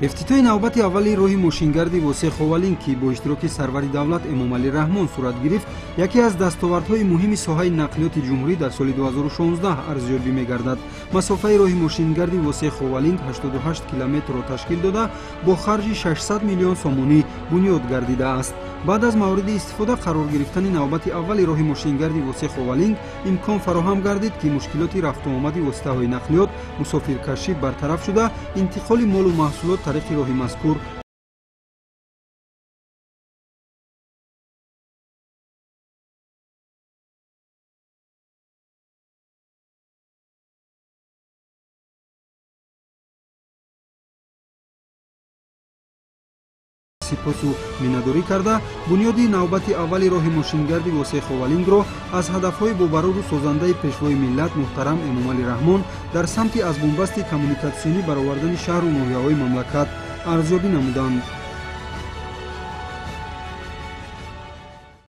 افتتاح نوبت اولی راهی ماشینگردی واسه خوالین که با اشتراک سرور دولت امامعلی رحمان صورت گرفت، یکی از دستاوردهای مهم ساحه نقلیات جمهوری در سال 2016 ارزیابی می‌گردد. مسافه راه ماشینگردی واسه خوالین 88 کیلومتر را تشکیل داده با خرج 600 میلیون سومانی بنیاد گردیده است. بعد از مورد استفاده قرار گرفتن نوبت اولی راه ماشینگردی واسه خوالین امکان فراهم گردید که مشکلات رفت و آمد واسطه‌های نقلیات مسافرکشی برطرف شده، انتقال مال و محصولات طریق راه مذکور سپاس و میناداری کرده بنیادی نوبت اولی راه ماشینگردی واسه خوالینگ را از هدفهای بابرار و سازنده پیشوای ملت محترم امامعلی رحمان در سمت از بنبست کمیونیکاسیونی برآوردن شهر و ناحیه‌های مملکت ارزیابی نمودند.